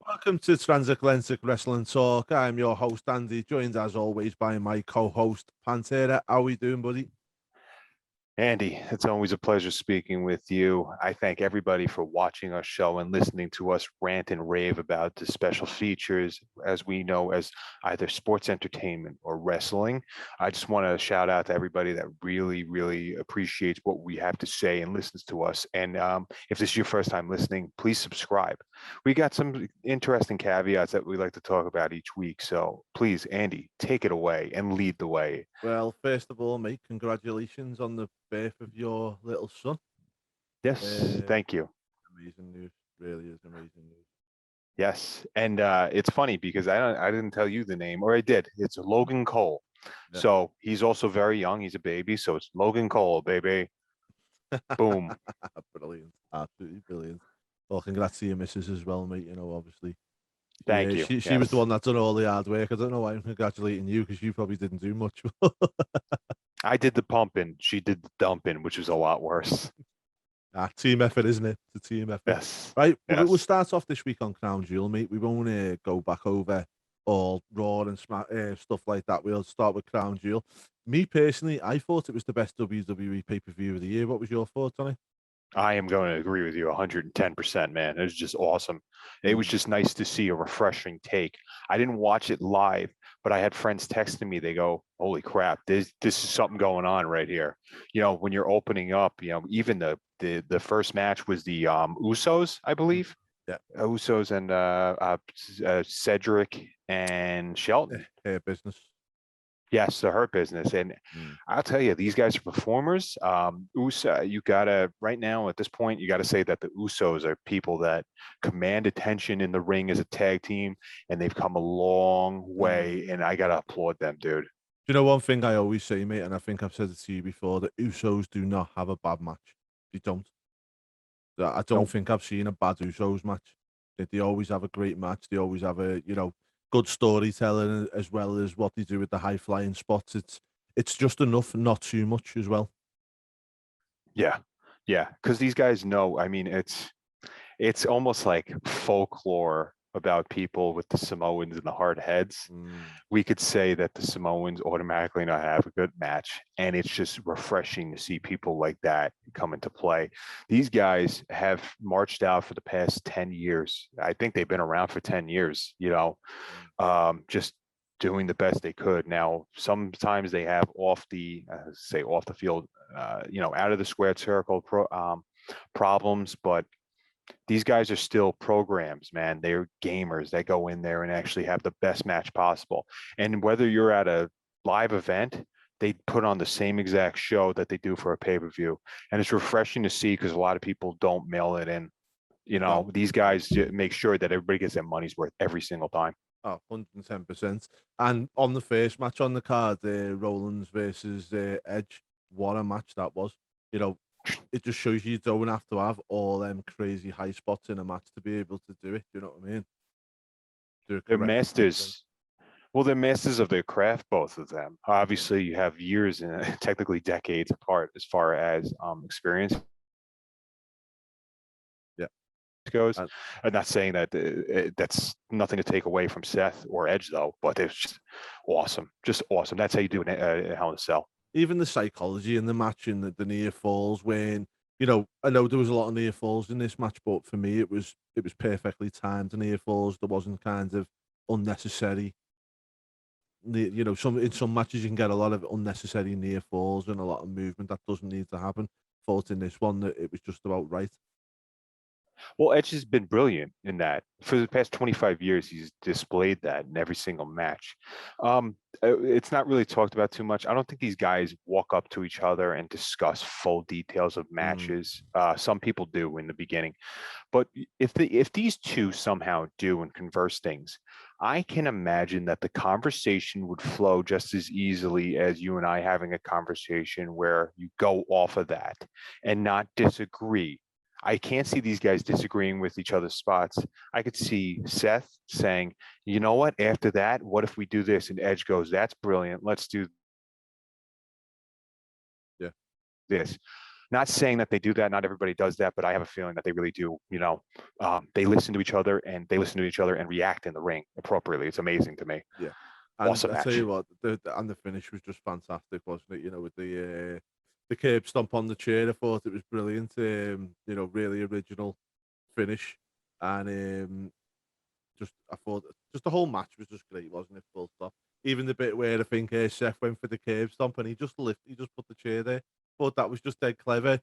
Welcome to Transatlantic Wrestling Talk. I'm your host, Andy, joined as always by my co-host, Pantera. How are we doing, buddy? Andy, it's always a pleasure speaking with you. I thank everybody for watching our show and listening to us rant and rave about the special features, as we know as either sports entertainment or wrestling. I just want to shout out to everybody that really, really appreciates what we have to say and listens to us. And if this is your first time listening, please subscribe. We got some interesting caveats that we like to talk about each week. So please, Andy, take it away and lead the way. Well, first of all, mate, congratulations on the birth of your little son. Yes, thank you. Amazing news, really is amazing news. Yes, and it's funny because I didn't tell you the name, or I did. It's Logan Cole. Yeah. So he's also very young. He's a baby, so it's Logan Cole, baby. Boom. Brilliant, absolutely brilliant. Well, congrats to your missus as well, mate. You know, obviously. Thank you. She was the one that done all the hard work. I don't know why I'm congratulating you because you probably didn't do much. I did the pumping. She did the dumping, which was a lot worse. Team effort, isn't it? It's a team effort. Yes. Right. Yes. We'll start off this week on Crown Jewel, mate. We won't go back over all Raw and Smack stuff like that. We'll start with Crown Jewel. Me personally, I thought it was the best WWE pay-per-view of the year. What was your thoughts on it? I am going to agree with you 110%, man. It was just awesome. It was just nice to see a refreshing take. I didn't watch it live, but I had friends texting me. They go, holy crap, this is something going on right here. You know, when you're opening up, you know, even the first match was the Usos, I believe. Yeah. Usos and Cedric and Shelton. Hair business. Yes, the Hurt Business. And I'll tell you, these guys are performers. You gotta right now at this point, you gotta say that the Usos are people that command attention in the ring as a tag team, and they've come a long way. And I gotta applaud them, dude. You know, one thing I always say, mate, and I think I've said it to you before, the Usos do not have a bad match. They don't. I don't think I've seen a bad Usos match. They always have a great match. They always have a, you know, good storytelling as well as what they do with the high flying spots. It's just enough, not too much as well. Yeah, because these guys know. I mean, it's almost like folklore about people with the Samoans and the hard heads. We could say that the Samoans automatically not have a good match, and it's just refreshing to see people like that come into play. These guys have marched out for the past 10 years. I think they've been around for 10 years, you know, just doing the best they could. Now, sometimes they have off the field, you know, out of the squared circle problems, but these guys are still programs, man. They're gamers. They go in there and actually have the best match possible. And whether you're at a live event, they put on the same exact show that they do for a pay-per-view. And it's refreshing to see because a lot of people don't mail it in. You know, these guys make sure that everybody gets their money's worth every single time. Oh, 110%. And on the first match on the card, Rollins versus Edge, what a match that was. You know, it just shows you don't have to have all them crazy high spots in a match to be able to do it. You know what I mean? They're masters. Well, they're masters of their craft, both of them. Obviously, you have years and technically decades apart as far as experience goes. I'm not saying that that's nothing to take away from Seth or Edge, though, but it's just awesome. That's how you do it in Hell in a Cell. Even the psychology in the match and the near falls when, you know, I know there was a lot of near falls in this match, but for me, it was perfectly timed near falls. There wasn't kind of unnecessary. You know, in some matches you can get a lot of unnecessary near falls and a lot of movement that doesn't need to happen. Thought in this one that it was just about right. Well, Edge has been brilliant in that. For the past 25 years, he's displayed that in every single match. It's not really talked about too much. I don't think these guys walk up to each other and discuss full details of matches. Some people do in the beginning. But if these two somehow do and converse things, I can imagine that the conversation would flow just as easily as you and I having a conversation where you go off of that and not disagree. I can't see these guys disagreeing with each other's spots. I could see Seth saying, you know what, after that, what if we do this? And Edge goes, that's brilliant. Let's do this. Not saying that they do that. Not everybody does that, but I have a feeling that they really do. They listen to each other and react in the ring appropriately. It's amazing to me. Yeah. And Awesome I tell match. you what, the finish was just fantastic, wasn't it? With the curb stomp on the chair, I thought it was brilliant. Really original finish, and I thought just the whole match was just great, wasn't it? Full stop. Even the bit where I think Seth went for the curb stomp and he just put the chair there. Thought that was just dead clever.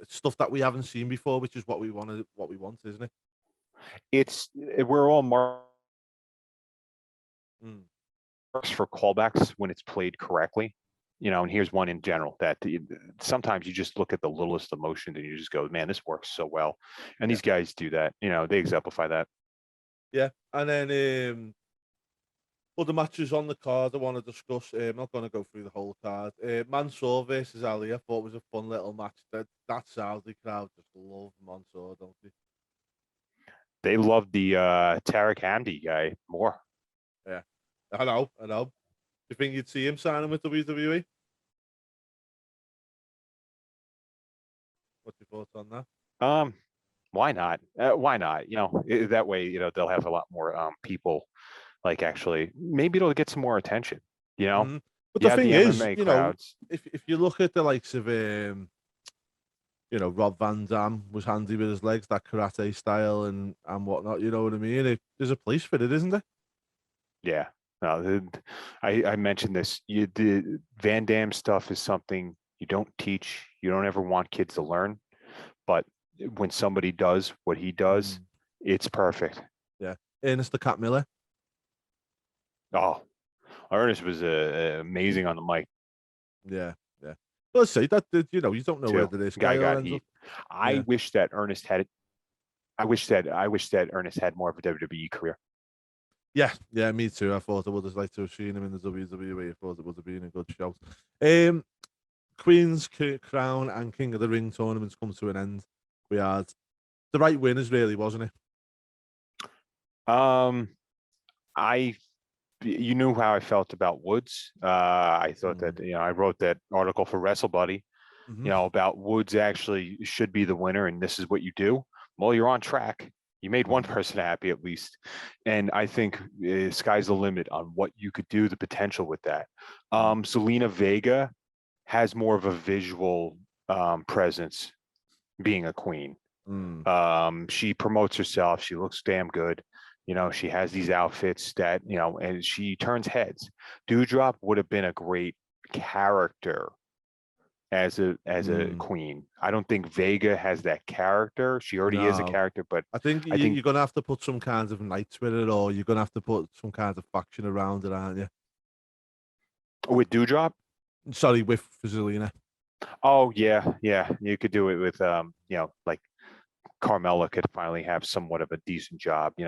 Stuff that we haven't seen before, which is what we want, isn't it? We're all marks Mm. for callbacks when it's played correctly. And here's one in general that sometimes you just look at the littlest emotion and you just go, man, this works so well. And Yeah. these guys do that. They exemplify that. Yeah, and then other matches on the card I want to discuss. I'm not going to go through the whole card. Mansoor versus Ali, I thought was a fun little match. That Saudi crowd just love Mansoor, don't they? They love the Tarek Hamdi guy more. Yeah, I know. Do you think you'd see him signing with WWE? What's your thoughts on that? Why not? Why not? That way, they'll have a lot more people. Like, actually, maybe it'll get some more attention. Mhm. But You the have thing the is, MMA crowds. if you look at the likes of Rob Van Dam was handy with his legs, that karate style and whatnot. You know what I mean? There's a place for it, isn't there? Yeah. No, I mentioned this. The Van Damme stuff is something you don't teach. You don't ever want kids to learn. But when somebody does what he does, it's perfect. Yeah. Ernest the Cat Miller. Oh, Ernest was amazing on the mic. Yeah. Let's say that you don't know too. whether this Guy guy will got end heat. up. I wish that Ernest had it. I wish that Ernest had more of a WWE career. Yeah, me too. I thought I would have liked to have seen him in the WWE. I thought it would have been a good show. Queen's Crown and King of the Ring tournaments come to an end. We had the right winners, really, wasn't it? You knew how I felt about Woods. I thought that I wrote that article for WrestleBuddy. About Woods actually should be the winner, and this is what you do. Well, you're on track. You made one person happy at least, and I think sky's the limit on what you could do. The potential with that. Zelina Vega has more of a visual presence, being a queen. She promotes herself. She looks damn good. She has these outfits that, and she turns heads. Dewdrop would have been a great character as a queen. I don't think Vega has that character. She already is a character, but I think you're gonna have to put some kinds of knights with it, or you're gonna have to put some kind of faction around it, aren't you? With Dewdrop? Sorry, with Zelina. Oh yeah. You could do it with like Carmella could finally have somewhat of a decent job, Do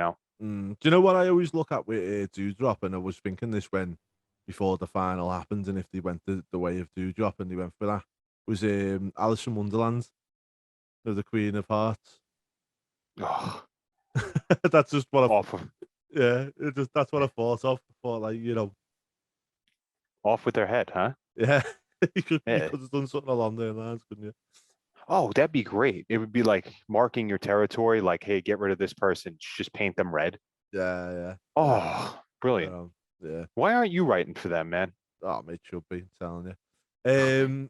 you know what I always look at with Dewdrop? And I was thinking this before the final happened, and if they went the way of Dewdrop and they went for that, was Alice in Wonderland, the Queen of Hearts. Oh, That's just what awful. That's what I thought of. I thought, like, off with their head, huh? Yeah, you could have done something along those lines, couldn't you? Oh, that'd be great. It would be like marking your territory, like, hey, get rid of this person, just paint them red. Yeah. Oh, brilliant. Yeah. Why aren't you writing for them, man? Oh, mate, should be, I'm telling you.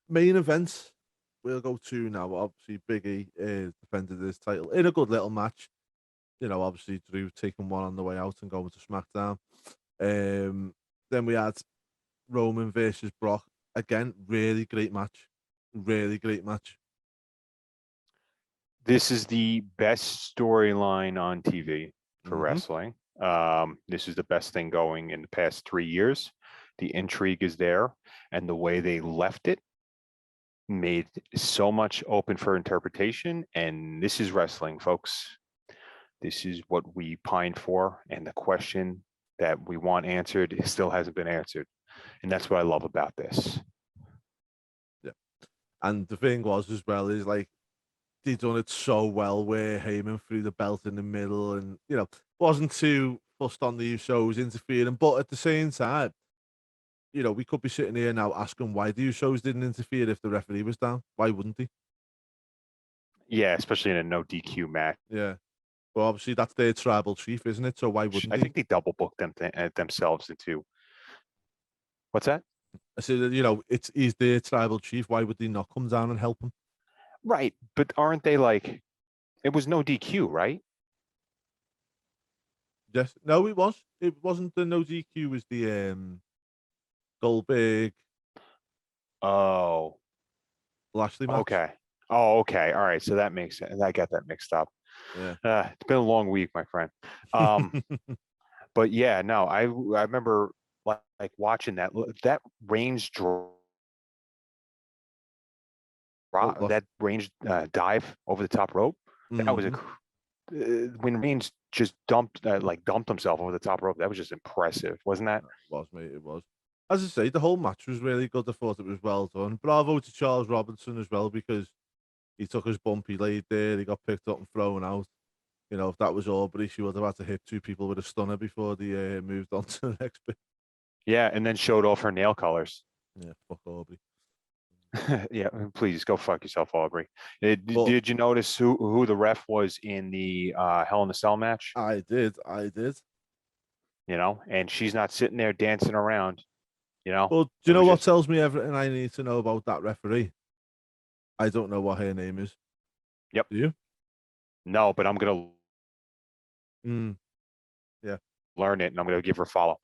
Main events we'll go to now. Obviously, Big E defended his title in a good little match. Obviously Drew taking one on the way out and going to SmackDown. Then we had Roman versus Brock. Again, really great match. Really great match. This is the best storyline on TV for wrestling. This is the best thing going in the past 3 years. The intrigue is there, and the way they left it made so much open for interpretation. And this is wrestling, folks. This is what we pine for, and the question that we want answered still hasn't been answered. And that's what I love about this. Yeah. And the thing was as well is, like, they done it so well where Heyman threw the belt in the middle and, wasn't too fussed on the Usos interfering. But at the same time, you know, we could be sitting here now asking why the Usos didn't interfere if the referee was down. Why wouldn't he? Yeah, especially in a no DQ match. Yeah. Well, obviously that's their tribal chief, isn't it? So why wouldn't I he? think they double booked themselves into what's that? I said, you know, he's their tribal chief. Why would he not come down and help him? Right, but aren't they like? It was no DQ, right? Yes. No, it was. It wasn't the no DQ. Was the Goldberg Oh, Lashley match? okay. Oh, okay. All right. So that makes sense. I got that mixed up. Yeah. It's been a long week, my friend. But yeah, no, I remember like watching that range draw What? that range dive over the top rope. That was a when Reigns just dumped himself over the top rope. That was just impressive, wasn't that? It was, mate. It was. As I say, the whole match was really good. I thought it was well done. Bravo to Charles Robinson as well because he took his bump. He laid there. He got picked up and thrown out. You know, if that was Aubrey, she would have had to hit two people with a stunner before they moved on to the next bit. Yeah, and then showed off her nail colors. Yeah, fuck Aubrey. Yeah, please go fuck yourself, Aubrey. But Did you notice who the ref was in the Hell in a Cell match? I did. I did. You know, and she's not sitting there dancing around. You know, But do it you know was what just tells me everything I need to know about that referee? I don't know what her name is. yep. Do you? No, but I'm gonna Mm, yeah. learn it and I'm gonna give her a follow.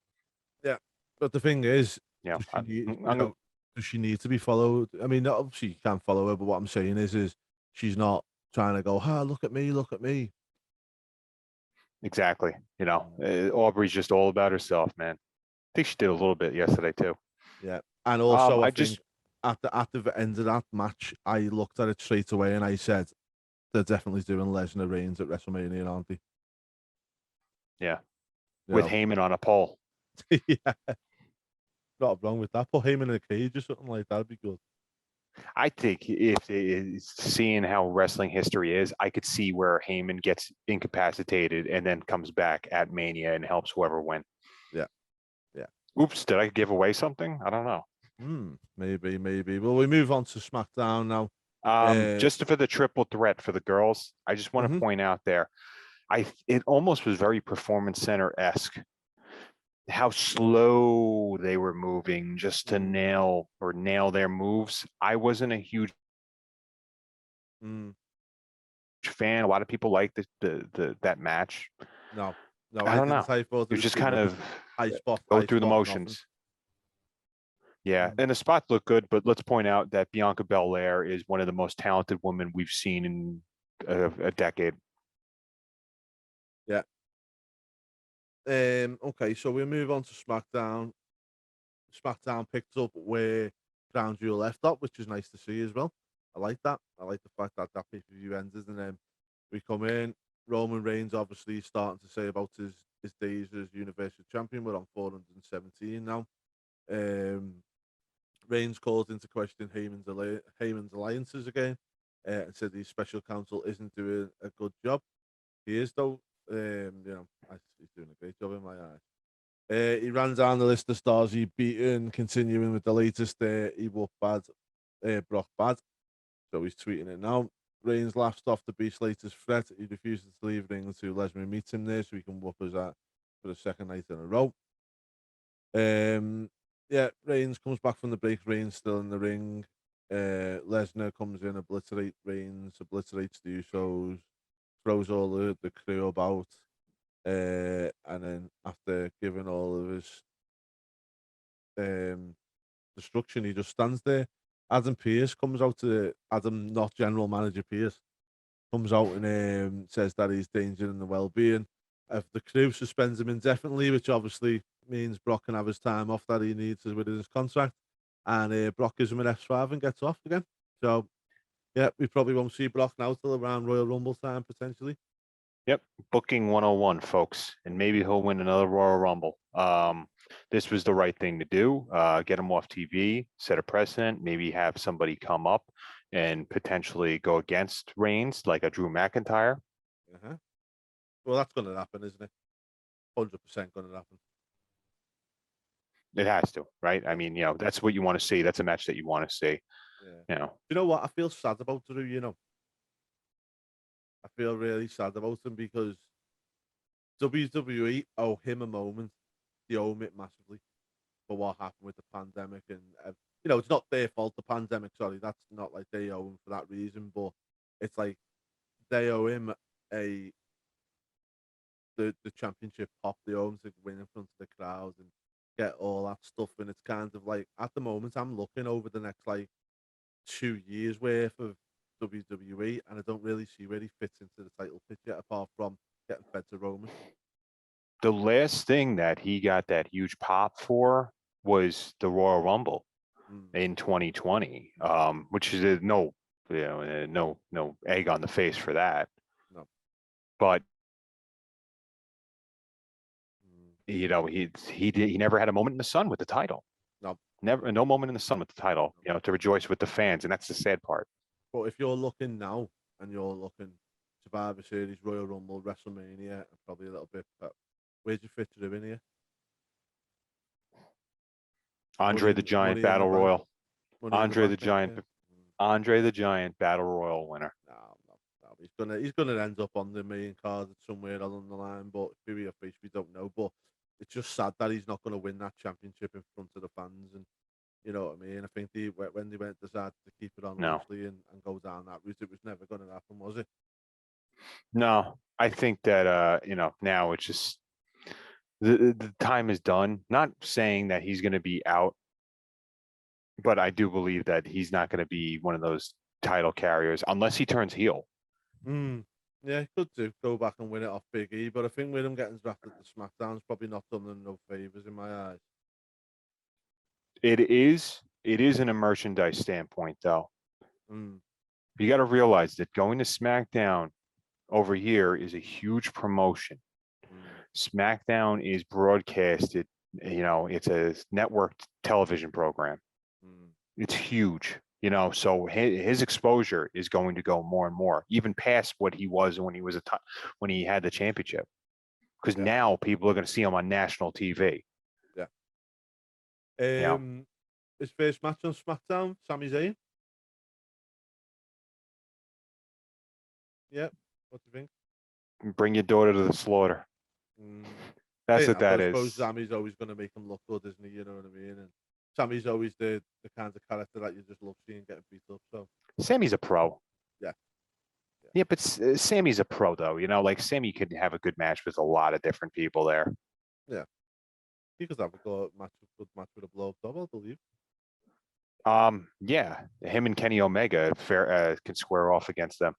Yeah. But the thing is, Yeah, does she need, I'm you gonna know, does she need to be followed? I mean, obviously you can't follow her, but what I'm saying is she's not trying to go, ah, look at me, look at me. exactly. You know, Aubrey's just all about herself, man. I think she did a little bit yesterday too. Yeah. And also, I I think just at the end of that match, I looked at it straight away and I said, they're definitely doing Lesnar Reigns at WrestleMania, aren't they? yeah, You with know, Heyman on a pole. yeah, not wrong with that. Put him in a cage or something like that would be good. I think if seeing how wrestling history is, I could see where Heyman gets incapacitated and then comes back at Mania and helps whoever win. Yeah, yeah. Oops, did I give away something? I don't know. Maybe, maybe. Well, we move on to SmackDown now. Just for the triple threat for the girls, I just want to Mhm. point out there, it almost was very Performance Center-esque. How slow they were moving just to nail their moves. I wasn't a huge Mm. fan. A lot of people liked that match. No, no, I I don't didn't. know. I thought It it was was just too kind much of go high through the spot, nothing. motions. Yeah, and the spots look good, but let's point out that Bianca Belair is one of the most talented women we've seen in a decade. Yeah. Okay, so we move on to SmackDown. SmackDown picked up where Crown Jewel left up, which is nice to see as well. I like that. I like the fact that that pay-per-view ended, and then we come in. Roman Reigns obviously starting to say about his days as Universal Champion. We're on 417 now. Um, Reigns called into question Heyman's alliances again, and said the special counsel isn't doing a good job. He is though. You know, he's doing a great job in my eyes. He ran down the list of stars he beaten, continuing with the latest. He whooped Brock bad. So he's tweeting it now. Reigns laughs off the Beast's latest threat. He refuses to leave ring until Lesnar meets him there so he can whoop us out for the second night in a row. Yeah, Reigns comes back from the break. Reigns still in the ring. Lesnar comes in, obliterates Reigns, obliterates the Usos, throws all the crew about. And then after giving all of his destruction, he just stands there. Adam Pearce comes out to Adam, not General Manager Pearce, comes out and says that he's endangering the well-being of the crew, suspends him indefinitely, which obviously means Brock can have his time off that he needs with his contract, and Brock gives him an F5 and gets off again. So yeah, we probably won't see Brock now till around Royal Rumble time potentially. Yep, booking 101, folks, and maybe he'll win another Royal Rumble. This was the right thing to do. Get him off TV, set a precedent, maybe have somebody come up and potentially go against Reigns, like a Drew McIntyre. Uh-huh. Well, that's going to happen, isn't it? 100% going to happen. It has to, right? I mean, that's what you want to see. That's a match that you want to see. Yeah. You know, You know what? I feel sad about Drew. I feel really sad about him because WWE owe him a moment. They owe him it massively for what happened with the pandemic, and it's not their fault. The pandemic, sorry, that's not like they owe him for that reason, but it's like they owe him a the championship pop. They owe him to win in front of the crowd and get all that stuff. And it's kind of like at the moment, I'm looking over the next like 2 years worth of WWE, and I don't really see where he fits into the title picture apart from getting fed to Roman. the last thing that he got that huge pop for was the Royal Rumble Mm, in 2020, which is no egg on the face for that. no. But Mm, he never had a moment in the sun with the title. no. Never, no moment in the sun with the title. To rejoice with the fans, and that's the sad part. But if you're looking now and you're looking Survivor Series, Royal Rumble, WrestleMania, and probably a little bit, where'd you fit Drew in here? Andre the Giant Money in the Battle Bank. Royal. Money in the Andre Bank the next Giant. year. Andre the Giant Battle Royal winner. No, no, no. He's gonna end up on the main card somewhere along the line, but who he face we don't know. But it's just sad that he's not gonna win that championship in front of the fans, and you know what I mean. I think when they went decided to keep it on No, loosely and go down that route, it was never gonna happen, was it? no. I think that now it's just the time is done. Not saying that he's going to be out, but I do believe that he's not going to be one of those title carriers unless he turns heel. Mm. Yeah, he could do go back and win it off Big E, but I think with him getting drafted to SmackDown's probably not done them no favors in my eyes. It is in a merchandise standpoint, though. Mm. You got to realize that going to SmackDown over here is a huge promotion. Mm. SmackDown is broadcasted, it's a network television program. Mm. It's huge, so his exposure is going to go more and more, even past what he was when he was when he had the championship. Because Yeah, now people are going to see him on national TV. yeah. You know, His first match on SmackDown, Sami Zayn. Yeah, what do you think? bring your daughter to the slaughter. Mm. That's Saying what that, but that I suppose is. Sami's always going to make him look good, isn't he? You know what I mean? And Sami's always the kind of character that you just love seeing getting beat up. So Sammy's a pro. yeah, Yeah, but Sammy's a pro, though. Like Sammy could have a good match with a lot of different people there. yeah. He could have a good match with a blow up double, I believe. Yeah, him and Kenny Omega can square off against them.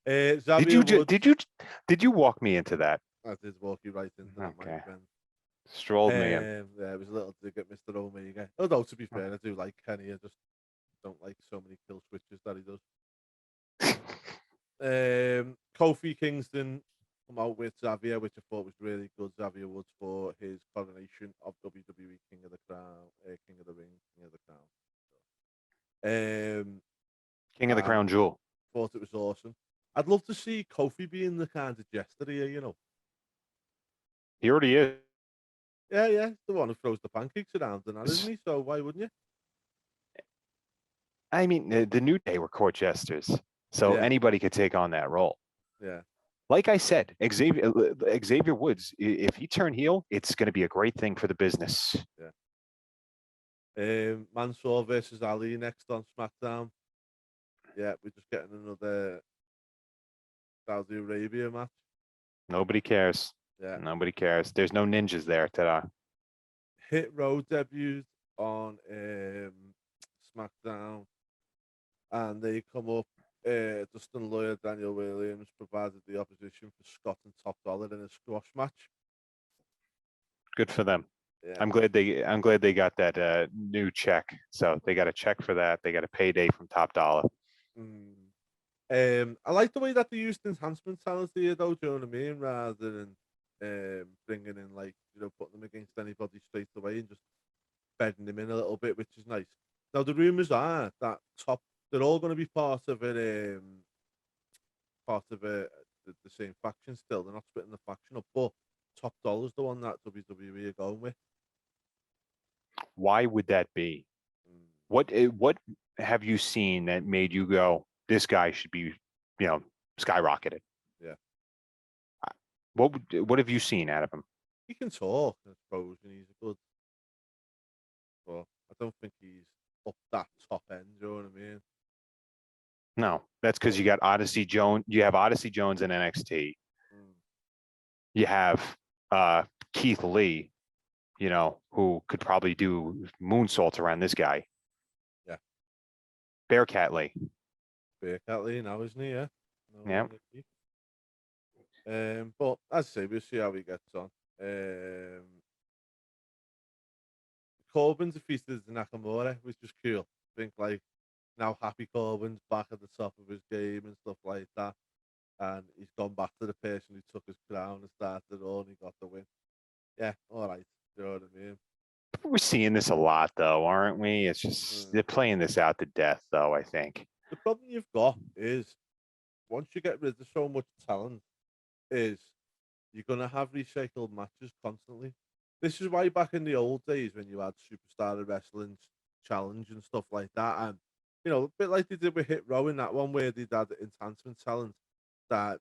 Xavier Woods. Did you walk me into that? I did walk you right into that, my Okay, friend. strolled me in. Yeah, it was a little dig at Mr. Omega. Although to be fair, I do like Kenny. I just don't like so many kill switches that he does. Kofi Kingston come out with Xavier, which I thought was really good. Xavier Woods for his coronation of WWE King of the Crown, King of the Ring, King of the Crown. King of the Crown Jewel. Thought it was awesome. I'd love to see Kofi being the kind of jester here. He already is. Yeah, the one who throws the pancakes around and that, isn't he? So why wouldn't you? I mean, the New Day were court jesters, so Yeah. anybody could take on that role. Yeah. Like I said, Xavier Woods, if he turned heel, it's going to be a great thing for the business. Yeah. Mansoor versus Ali next on SmackDown. Yeah, we're just getting another Saudi Arabia match. Nobody cares. Yeah. Nobody cares. There's no ninjas there today. Hit Row debuted on SmackDown, and they come up. Dustin Lawyer, Daniel Williams provided the opposition for Scott and Top Dollar in a squash match. Good for them. Yeah. I'm glad they got that new check. So they got a check for that. They got a payday from Top Dollar. I like the way that they used enhancement talents here, though. Do you know what I mean? Rather than bringing in putting them against anybody straight away and just bedding them in a little bit, which is nice. Now the rumors are that they're all going to be part of it. The same faction still. They're not splitting the faction up, but Top Dollar's the one that WWE are going with. Why would that be? What have you seen that made you go, this guy should be, skyrocketed? Yeah. What have you seen out of him? He can talk, I suppose, and he's a good, but I don't think he's up that top end. You know what I mean? No, that's because you got Odyssey Jones. You have Odyssey Jones in NXT. You have Keith Lee, who could probably do moonsaults around this guy. Yeah. Bearcat Lee. Bearcat Lee now, isn't he? Yeah. Yeah. But as I say, we'll see how he gets on. Corbin defeated Nakamura, which was cool. I think like now Happy Corbin's back at the top of his game and stuff like that. And he's gone back to the person who took his crown and started on. He got the win. Yeah, all right. You know what I mean? We're seeing this a lot, though, aren't we? It's just they're playing this out to death, though, I think. The problem you've got is once you get rid of so much talent, is you're going to have recycled matches constantly. This is why back in the old days when you had Superstar of Wrestling Challenge and stuff like that, and a bit like they did with Hit Row in that one where they had enhancement talent that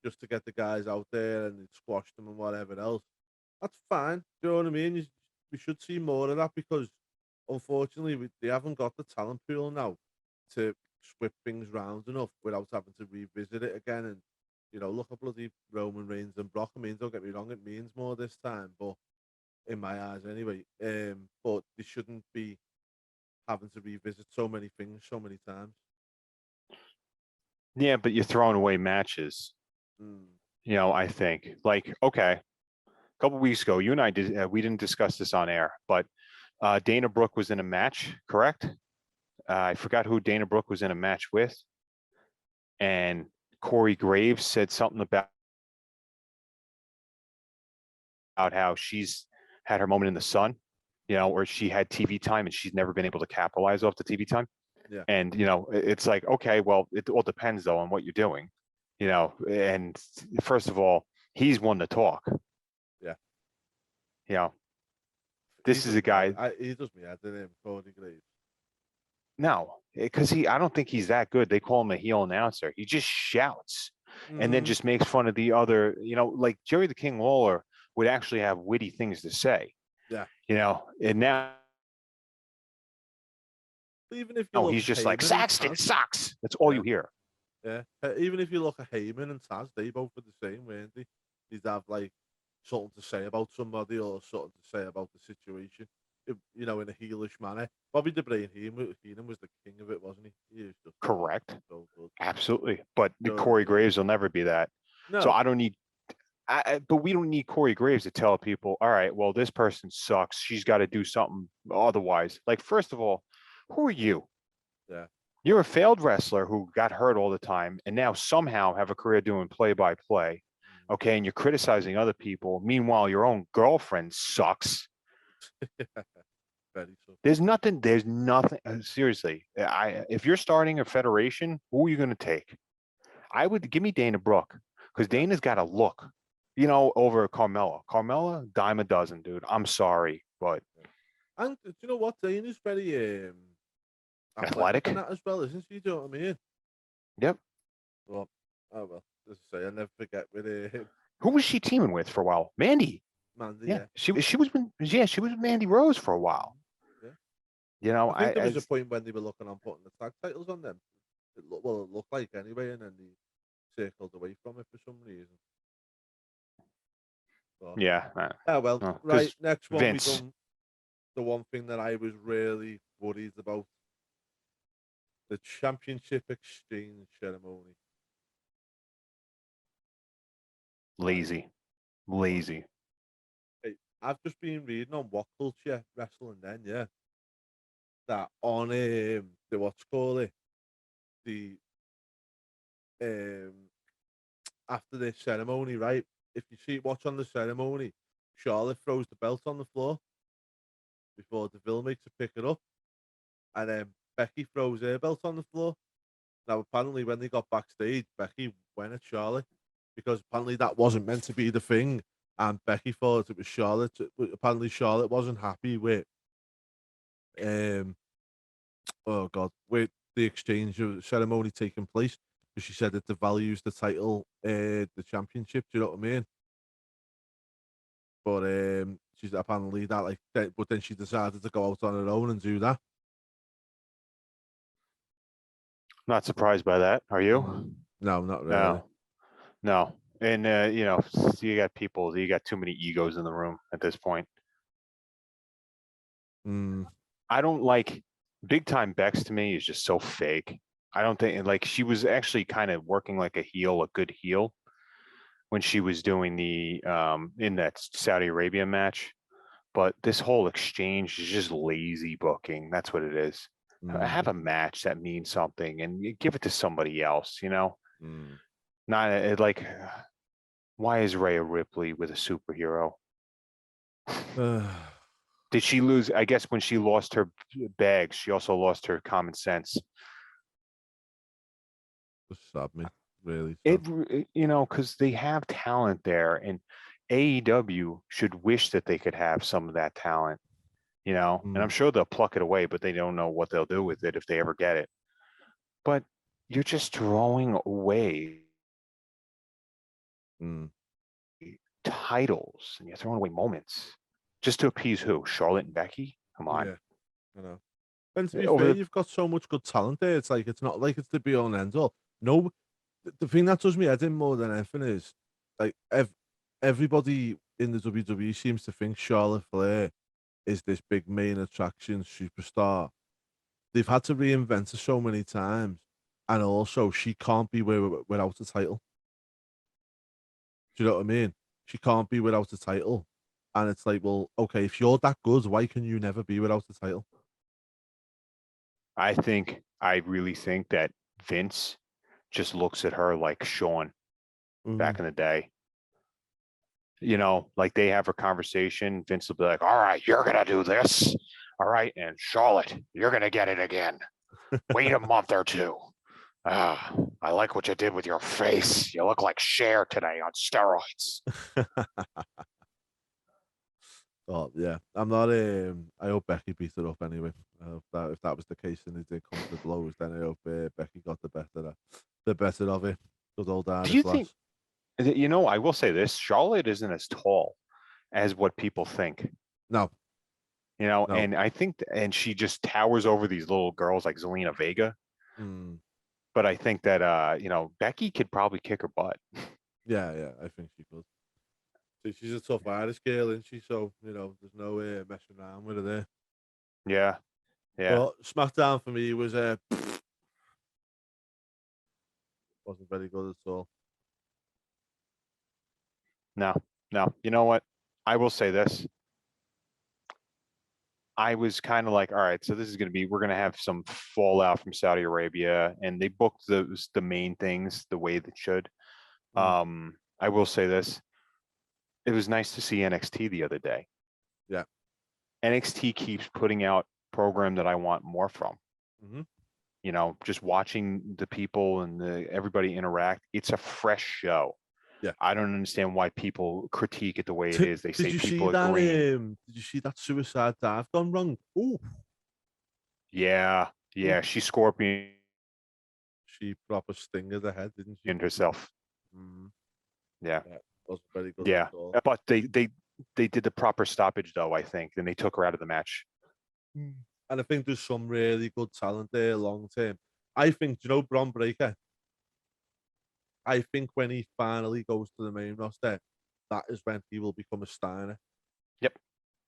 just to get the guys out there and they'd squash them and whatever else. That's fine. Do you know what I mean? We should see more of that because unfortunately they haven't got the talent pool now to swip things round enough without having to revisit it again. And look at bloody Roman Reigns and Brock. I mean, don't get me wrong, it means more this time, but in my eyes anyway. But they shouldn't be having to revisit so many things so many times. Yeah, but you're throwing away matches. I think like, okay, a couple weeks ago, you and I we didn't discuss this on air, but Dana Brooke was in a match, correct? I forgot who Dana Brooke was in a match with. And Corey Graves said something about how she's had her moment in the sun, or she had TV time and she's never been able to capitalize off the TV time. Yeah. And, it's like, okay, well, it all depends though on what you're doing, and first of all, he's one to talk. Yeah. This is a guy. He does me head in him, Corey Graves. No, because I don't think he's that good. They call him a heel announcer. He just shouts and then just makes fun of the other, like Jerry the King Lawler would actually have witty things to say. Yeah. And now even if you he's just like, Saxton sucks. That's all you hear. Yeah. Even if you look at Heyman and Taz, they both were the same, weren't they? They'd have like something to say about somebody or something to say about the situation, in a heelish manner. Bobby the Brain Heenan was the king of it, wasn't he? He was just correct. So good. Absolutely. But Corey Graves will never be that. No. So I don't need, but we don't need Corey Graves to tell people, all right, well, this person sucks. She's got to do something otherwise. Like, first of all, who are you? Yeah. You're a failed wrestler who got hurt all the time and now somehow have a career doing play-by-play. Okay. And you're criticizing other people. Meanwhile, your own girlfriend sucks. There's nothing. Seriously, if you're starting a federation, who are you going to take? I would give me Dana Brooke because Dana's got a look, over Carmella. Carmella, dime a dozen, dude. I'm sorry, but. And do you know what? Dana's very athletic as well, isn't she? Do you know what I mean? Yep. Well, as I say, I never forget with him. Who was she teaming with for a while? Mandy. Yeah. She was with Mandy Rose for a while. Yeah. I think there was a point when they were looking on putting the tag titles on them. It looked like anyway, and then they circled away from it for some reason. But, yeah. Right. Next one, Vince. we done the one thing that I was really worried about: the championship exchange ceremony. Lazy. I've just been reading on What Culture Wrestling then, yeah. That on the what's called it, the after the ceremony, right? If you watch on the ceremony, Charlotte throws the belt on the floor before Deville makes her pick it up. And then Becky throws her belt on the floor. Now apparently when they got backstage, Becky went at Charlotte because apparently that wasn't meant to be the thing. And Becky thought it was Charlotte. Apparently Charlotte wasn't happy with Oh God, with the exchange of ceremony taking place, because she said it devalues the title, the championship. Do you know what I mean? But she's apparently that like, but then she decided to go out on her own and do that. Not surprised by that. Are you? No, not really. No, no. And you know, you got people. You got too many egos in the room at this point. I don't like big time Bex. To me, is just so fake. I don't think like she was actually kind of working like a heel, a good heel, when she was doing the in that Saudi Arabia match. But this whole exchange is just lazy booking. That's what it is. Have a match that means something and you give it to somebody else, you know? Not like, why is Rhea Ripley with a superhero? Did she lose? I guess when she lost her bags, she also lost her common sense. Just sad me, really. It you know, because they have talent there, and AEW should wish that they could have some of that talent, you know. And I'm sure they'll pluck it away, but they don't know what they'll do with it if they ever get it. But you're just throwing away titles, and you're throwing away moments just to appease who? Charlotte and Becky? Come on. Yeah, I know. And to be fair, you've got so much good talent there. It's like, it's not like it's the be all and end all. No, the thing that does me head in more than anything is like everybody in the WWE seems to think Charlotte Flair is this big main attraction superstar. They've had to reinvent her so many times, and also she can't be without a title. Do you know what I mean? She can't be without a title, and it's like, well, okay, if you're that good, why can you never be without a title? I really think that Vince just looks at her like Sean back in the day. You know, like they have a conversation. Vince will be like, all right, you're going to do this. All right. And Charlotte, you're going to get it again. Wait a month or two. I like what you did with your face. You look like Cher today on steroids. Oh yeah, I'm not. I hope Becky beat her up anyway. If that was the case and it did come to blows, then I hope Becky got the better of it. Good old Irish Do you lass. think? You know, I will say this: Charlotte isn't as tall as what people think. No. You know, no. And I think, and she just towers over these little girls like Zelina Vega. But I think that you know, Becky could probably kick her butt. Yeah, I think she could. She's a tough Irish girl, isn't she? So, you know, there's no messing around with her there. Yeah. But Smackdown for me was wasn't very good at all. No. You know what? I will say this. I was kind of like, all right, so this is going to be, we're going to have some fallout from Saudi Arabia, and they booked the main things the way that should. I will say this. It was nice to see NXT the other day. Yeah. NXT keeps putting out program that I want more from. You know, just watching the people and everybody interact. It's a fresh show. Yeah. I don't understand why people critique it the way it is. They say people are green. Did you see that suicide dive gone wrong? Ooh. Yeah. She Scorpion. She proper stingered the head, didn't she? In herself. Yeah. Wasn't very good yeah. at all. But they did the proper stoppage though, I think. Then they took her out of the match. And I think there's some really good talent there long term. I think, you know, Bron Breakker, I think when he finally goes to the main roster, that is when he will become a Steiner. Yep.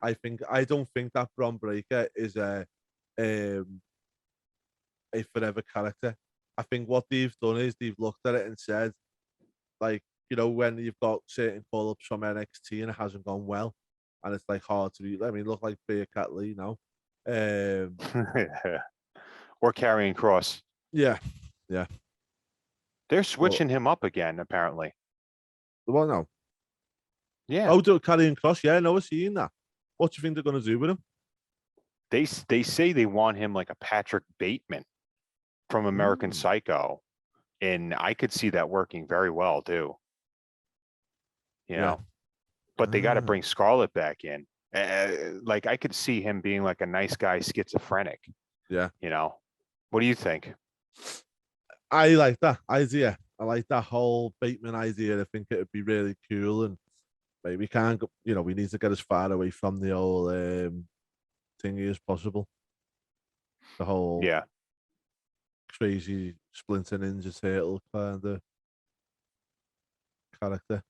I don't think that Bron Breakker is a forever character. I think what they've done is they've looked at it and said, like, you know, when you've got certain call-ups from NXT and it hasn't gone well, and it's like hard to do. I mean, look like Bearcat Lee now. Or Karrion Kross. Yeah. They're switching him up again, apparently. Well, no. Yeah. Oh, Karrion Kross. Yeah, no, I've seen that. What do you think they're going to do with him? They say they want him like a Patrick Bateman from American Psycho, and I could see that working very well too. You know, but they got to bring Scarlett back in. Like I could see him being like a nice guy schizophrenic, Yeah. you know. What do you think? I like that idea. I like that whole Bateman idea. I think it would be really cool, and maybe we can't go, we need to get as far away from the whole thingy as possible. The whole Yeah. crazy Splinter Ninja Turtle kind of character.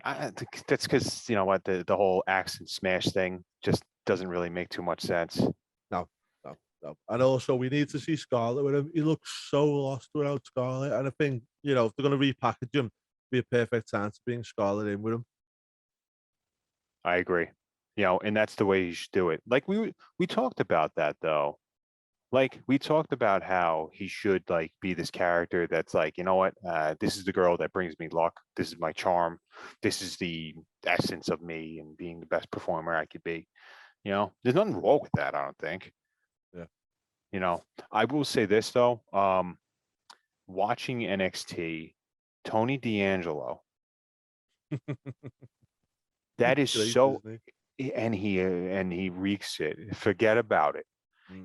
I think that's because you know what, the whole axe and smash thing just doesn't really make too much sense. No, no, no. And also, we need to see Scarlet with him. He looks so lost without Scarlet. And I think, if they're going to repackage him, be a perfect time to bring Scarlet in with him. I agree. You know, and that's the way you should do it. Like we talked about that though. Like we talked about how he should like be this character that's like, you know what, this is the girl that brings me luck. This is my charm. This is the essence of me and being the best performer I could be. You know, there's nothing wrong with that, I don't think. Yeah. You know, I will say this though. Watching NXT, Tony D'Angelo, that is Great, so, isn't and he reeks it. Forget about it.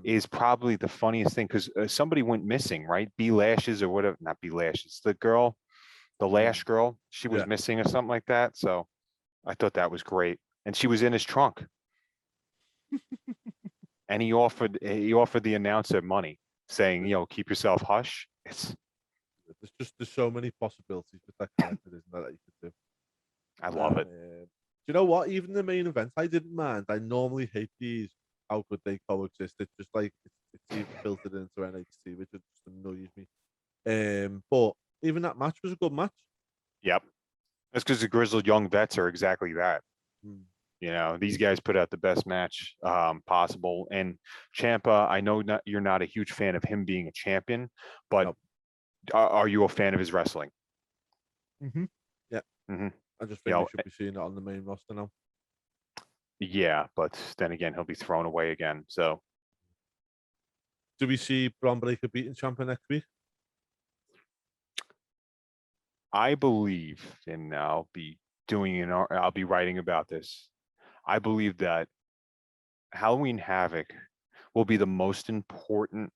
he? Is probably the funniest thing because somebody went missing, right? B Lashes or whatever, not B Lashes, the girl, the Lash girl, she was Yeah. missing or something like that. So I thought that was great, and she was in his trunk, and he offered the announcer money, saying, you know, keep yourself hush. There's so many possibilities with that character, isn't there, that you could do? I love it. Do you know what? Even the main events, I didn't mind. I normally hate these. How could they coexist? It's just like it's even filtered into NXT, which just annoys me. But even that match was a good match. Yep, that's because the grizzled young vets are exactly that. Mm. You know, these guys put out the best match possible. And Champa, I know you're not a huge fan of him being a champion, but No. Are you a fan of his wrestling? Yeah. Mm-hmm. I just You think we know, should be seeing it on the main roster now. yeah, but then again, he'll be thrown away again. So, Do we see Bron Breakker beating Ciampa next week? I believe, and I'll be writing about this. I believe that Halloween Havoc will be the most important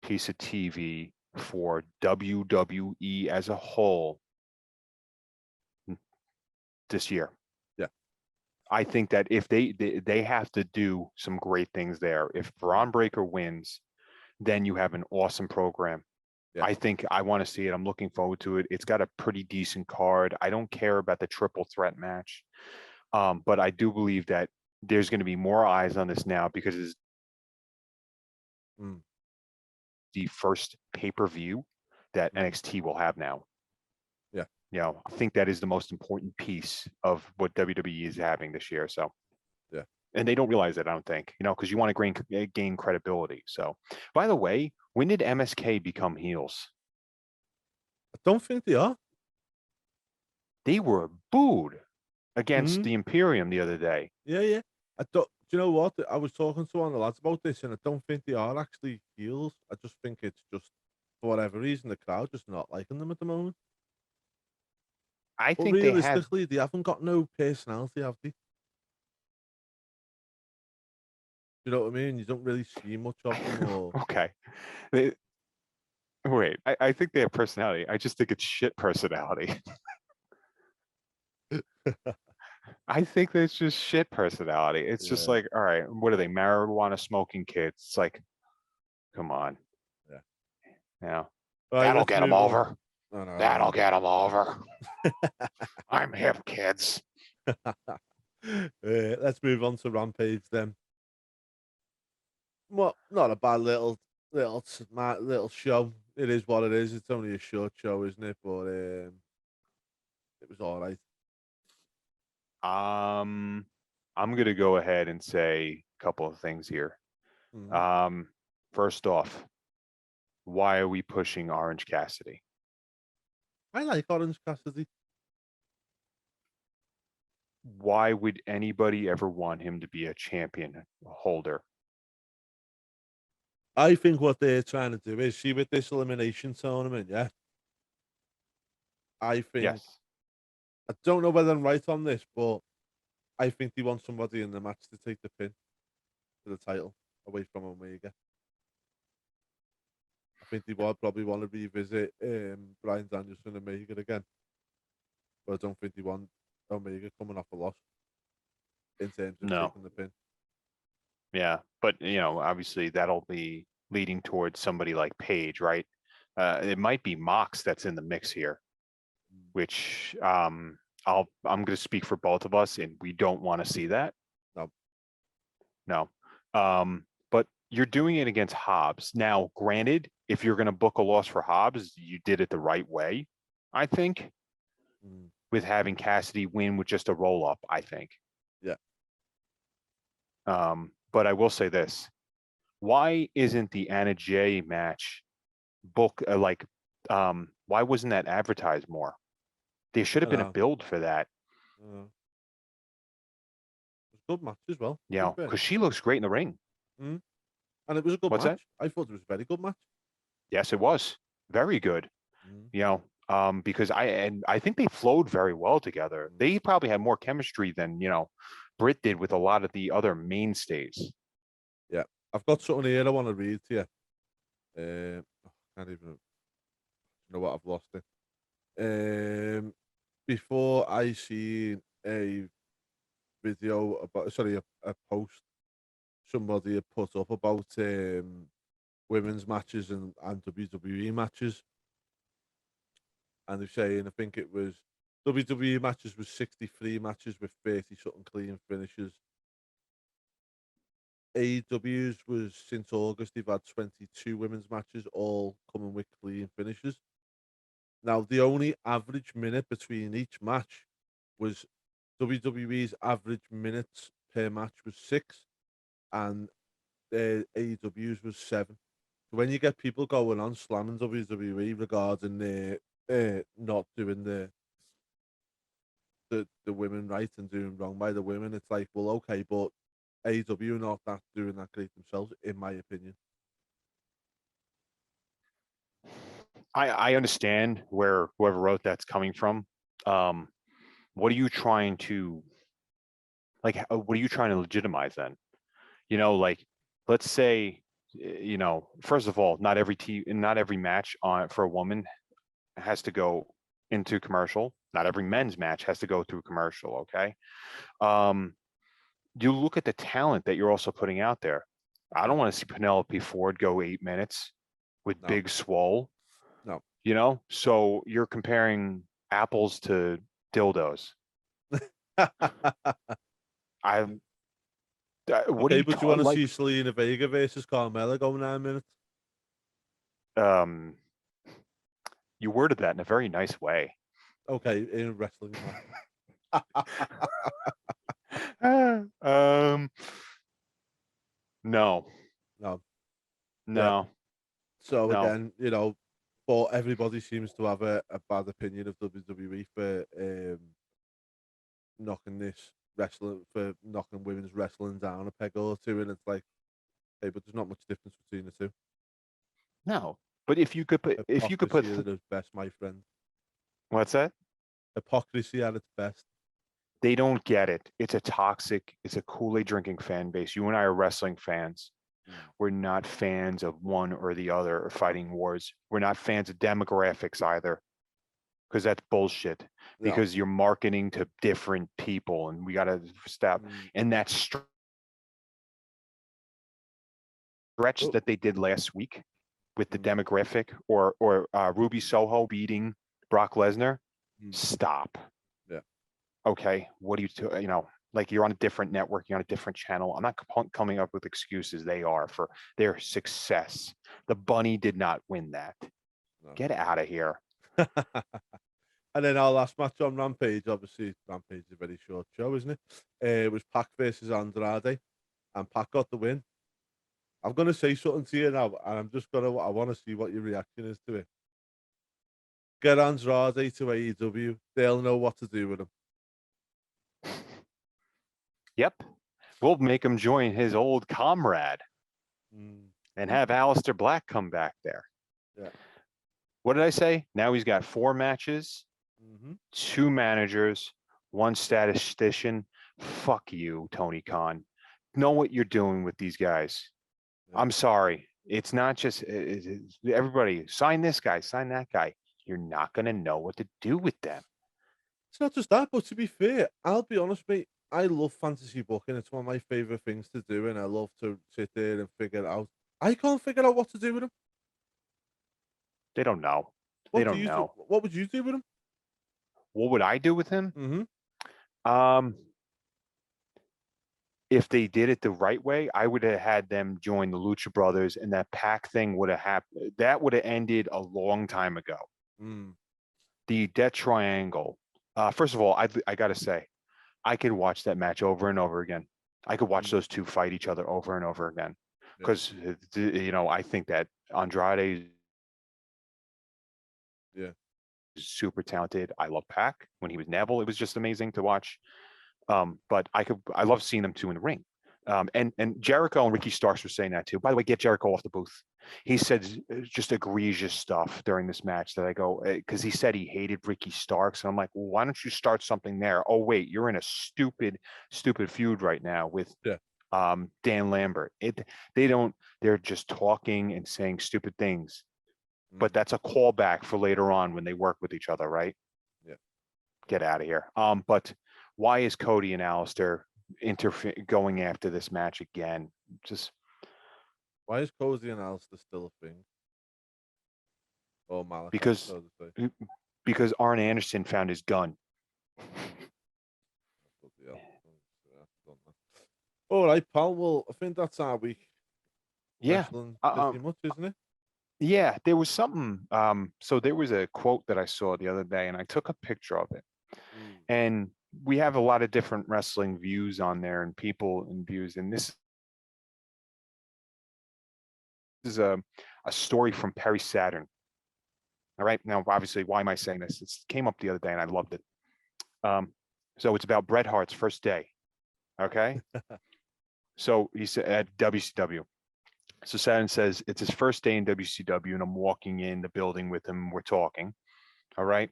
piece of TV for WWE as a whole this year. Yeah. I think that if they have to do some great things there. If Bron Breakker wins, then you have an awesome program. Yeah. I think I want to see it. I'm looking forward to it. It's got a pretty decent card. I don't care about the triple threat match, but I do believe that there's going to be more eyes on this now because it's the first pay-per-view that NXT will have now. Yeah. You know, I think that is the most important piece of what WWE is having this year. So, yeah. And they don't realize it, I don't think, you know, because you want to gain credibility. So, by the way, when did MSK become heels? I don't think they are. They were booed against the Imperium the other day. Yeah, yeah. I don't. Do you know what? I was talking to one of the lads about this, and I don't think they are actually heels. I just think it's just for whatever reason the crowd just not liking them at the moment. I But think realistically, they haven't got no personality, have they? You know what I mean? You don't really see much of them. Or Okay. Wait, I think they have personality. I just think it's shit personality. I think that's just shit personality. It's just yeah, like, all right, what are they? Marijuana smoking kids. It's like, come on. yeah. You know, Right, that'll let's get them move on. over. No, no, That'll no. get them over. I'm hip, kids. Let's move on to Rampage then. Well, not a bad smart little show. It is what it is. It's only a short show, isn't it? But it was all right. I'm gonna go ahead and say a couple of things here. First off, why are we pushing Orange Cassidy? I like Orange Cassidy. Why would anybody ever want him to be a champion holder? I think what they're trying to do is see with this elimination tournament, yeah. I think Yes. I don't know whether I'm right on this, but I think they want somebody in the match to take the pin for the title away from Omega. I think they would probably want to revisit Bryan Danielson and Omega again, but I don't think they want Omega coming off a loss in terms of No. taking the pin. Yeah, but obviously that'll be leading towards somebody like Paige, right? It might be Mox that's in the mix here, which I'm going to speak for both of us, and we don't want to see that. No. But you're doing it against Hobbs. Now, granted, if you're going to book a loss for Hobbs, you did it the right way, I think, with having Cassidy win with just a roll up, I think. Yeah. But I will say this. Why isn't the Anna Jay match book why wasn't that advertised more? There should have been a build for that. It was a good match as well. Yeah, because she looks great in the ring. And it was a good What's match. that? I thought it was a very good match. Yes, it was. Very good. Because I think they flowed very well together. They probably had more chemistry than, Britt did with a lot of the other mainstays. Yeah. I've got something here I want to read to you. I can't even know what, I've lost it. Before I seen a video about, a post somebody had put up about women's matches and WWE matches. And they're saying, I think it was WWE matches was 63 matches with 30 something clean finishes. AEW's was since August, they've had 22 women's matches, all coming with clean finishes. Now, the only average minute between each match was WWE's average minutes per match was 6, and AEW's was 7. So when you get people going on slamming WWE regarding their not doing the women right and doing wrong by the women, it's like, well, okay, but AEW not that doing that great themselves, in my opinion. I understand where whoever wrote that's coming from. What are you trying to what are you trying to legitimize then? Let's say, first of all, not every match for a woman has to go into commercial. Not every men's match has to go through commercial. Okay. You look at the talent that you're also putting out there. I don't want to see Penelope Ford go 8 minutes with Big Swole. No. So you're comparing apples to dildos. Okay, but you want to see Selena Vega versus Carmella go 9 minutes? You worded that in a very nice way. Okay, in wrestling. No. Yeah. So no. Again, but everybody seems to have a bad opinion of WWE for knocking women's wrestling down a peg or two, and it's like, hey, but there's not much difference between the two. No, but if you could put at its best, my friend. What's that? Hypocrisy at its best. They don't get it. It's a Kool-Aid drinking fan base. You and I are wrestling fans. We're not fans of one or the other or fighting wars. We're not fans of demographics either, because that's bullshit. Because you're marketing to different people, and we got to stop. And that stretch that they did last week with the demographic, or Ruby Soho beating Brock Lesnar, stop. Yeah. Okay, what do you you're on a different network, you're on a different channel. I'm not coming up with excuses. They are for their success. The bunny did not win that. No. Get out of here. And then our last match on Rampage, obviously, Rampage is a very short show, isn't it? It was Pac versus Andrade, and Pac got the win. I'm going to say something to you now, and I want to see what your reaction is to it. Get Andrade to AEW. They'll know what to do with him. Yep. We'll make him join his old comrade and have Aleister Black come back there. Yeah. What did I say? Now he's got 4 matches, 2 managers, 1 statistician, fuck you, Tony Khan. Know what you're doing with these guys. Yeah. I'm sorry. It's not just everybody sign this guy, sign that guy. You're not going to know what to do with them. It's not just that, but to be fair, I'll be honest, mate. I love fantasy booking. It's one of my favorite things to do, and I love to sit there and figure it out. I can't figure out what to do with them. They don't know. They What do don't you do? know. What would you do with them? What would I do with him? Mm-hmm. If they did it the right way, I would have had them join the Lucha Brothers, and that pack thing would have happened. That would have ended a long time ago. Mm. The Death Triangle. First of all, I got to say, I could watch that match over and over again. I could watch those two fight each other over and over again because I think that Andrade Yeah. is super talented. I love Pac when he was Neville. It was just amazing to watch. But I love seeing them two in the ring. And Jericho and Ricky Starks were saying that too. By the way, get Jericho off the booth. He said just egregious stuff during this match that I go, because he said he hated Ricky Starks. And I'm like, well, why don't you start something there? Oh, wait, you're in a stupid feud right now with Dan Lambert. They're just talking and saying stupid things. But that's a callback for later on when they work with each other, right? Yeah. Get out of here. But why is Cody and Alistair going after this match again? Just why is Cozy and Alistair still a thing? Oh, Malachi, because Arn Anderson found his gun. All right, pal. Well, I think that's our week. Yeah, wrestling pretty much, isn't it? Yeah, there was something. So there was a quote that I saw the other day, and I took a picture of it. And we have a lot of different wrestling views on there, and people and views. And this is a story from Perry Saturn. All right, now obviously, why am I saying this? It came up the other day, and I loved it. So it's about Bret Hart's first day. Okay, so he said at WCW. So Saturn says it's his first day in WCW, and I'm walking in the building with him. We're talking. All right.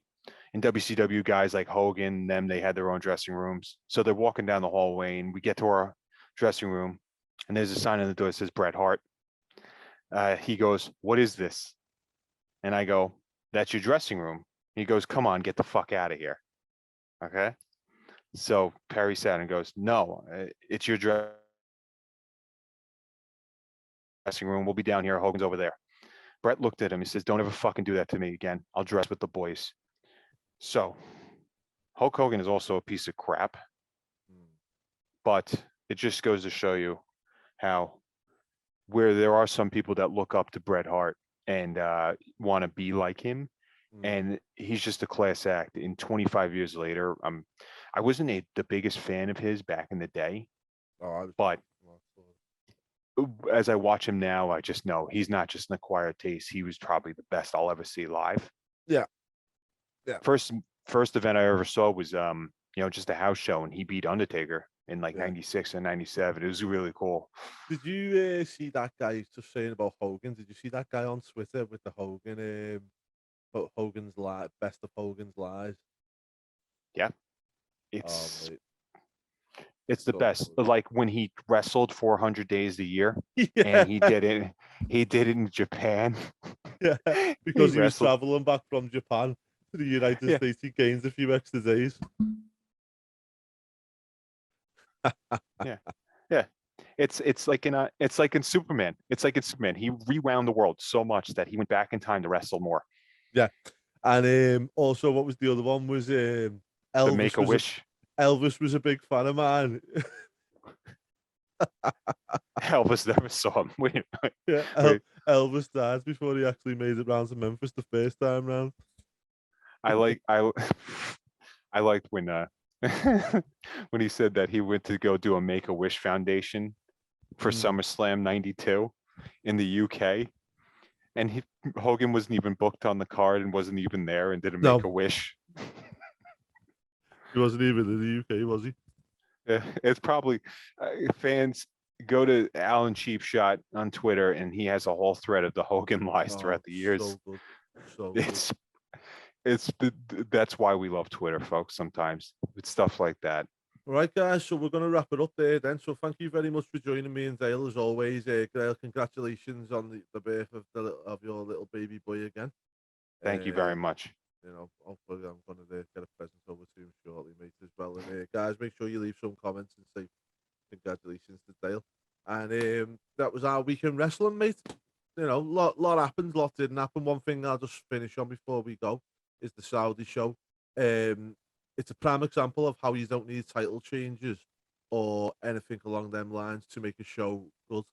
In WCW, guys like Hogan, they had their own dressing rooms. So they're walking down the hallway, and we get to our dressing room, and there's a sign on the door that says Bret Hart. He goes, "What is this?" And I go, "That's your dressing room." He goes, "Come on, get the fuck out of here." Okay. So Perry Saturn goes, "No, it's your dressing room. We'll be down here. Hogan's over there." Bret looked at him. He says, "Don't ever fucking do that to me again. I'll dress with the boys." So Hulk Hogan is also a piece of crap, but it just goes to show you how where there are some people that look up to Bret Hart and want to be like him, and he's just a class act. And 25 years later, I wasn't the biggest fan of his back in the day, but as I watch him now, I just know he's not just an acquired taste. He was probably the best I'll ever see live. Yeah. First event I ever saw was just a house show, and he beat Undertaker in like 96 and 97. It was really cool. Did you see that guy just saying about Hogan? Did you see that guy on Twitter with the Hogan's live, best of Hogan's lies? Yeah. It's the best. Good. Like when he wrestled 400 days a year, and he did it in Japan. Yeah, because he was traveling back from Japan to the United States. He gains a few extra days. Yeah. It's like in Superman. It's like in Superman. He rewound the world so much that he went back in time to wrestle more. Yeah, and also what was the other one was Elvis. The Make-A-Wish. Elvis was a big fan of mine. Elvis never saw him. Wait. Elvis died before he actually made it round to Memphis the first time round. I liked when when he said that he went to go do a Make-A-Wish Foundation for SummerSlam '92 in the UK, and Hogan wasn't even booked on the card and wasn't even there and didn't make a wish. He wasn't even in the UK, was he? Yeah, it's probably fans go to Alan Cheap Shot on Twitter, and he has a whole thread of the Hogan lies throughout the years. So good. So that's why we love Twitter, folks. Sometimes it's stuff like that. All right, guys. So we're going to wrap it up there then. So thank you very much for joining me and Dale as always. Dale, congratulations on the birth of of your little baby boy again. Thank you very Um, much. hopefully I'm going to get a present over to him shortly, mate, as well. And guys, make sure you leave some comments and say congratulations to Dale. And that was our weekend wrestling, mate. Lot happened, lot didn't happen. One thing I'll just finish on before we go is the Saudi show. It's a prime example of how you don't need title changes or anything along them lines to make a show good.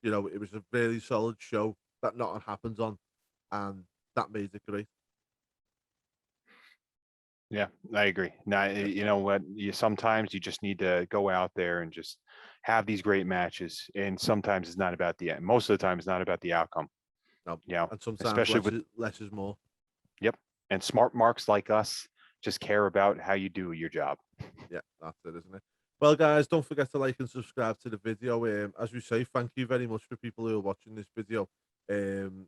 It was a really solid show that nothing happened on, and that made it great. Yeah, I agree. Now, Yeah, you know what? Sometimes you just need to go out there and just have these great matches. And sometimes it's not about the end. Most of the time, it's not about the outcome. no, You know, and sometimes especially with less is more. yep. And smart marks like us just care about how you do your job. Yeah, that's it, isn't it? Well, guys, don't forget to like and subscribe to the video. As we say, thank you very much for people who are watching this video. Um,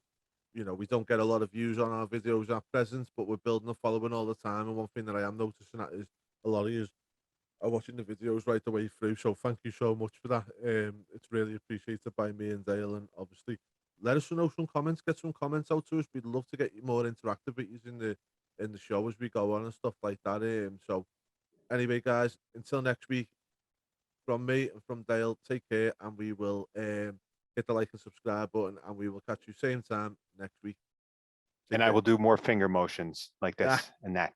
we don't get a lot of views on our videos at present, but we're building a following all the time. And one thing that I am noticing that is a lot of you are watching the videos right the way through. So thank you so much for that. It's really appreciated by me and Dale. And obviously, let us know some comments. Get some comments out to us. We'd love to get you more interactive with you in the show as we go on and stuff like that. So anyway, guys, until next week, from me and from Dale, take care, and we will hit the like and subscribe button, and we will catch you same time next week. And Take I care. will do more finger motions like this and that.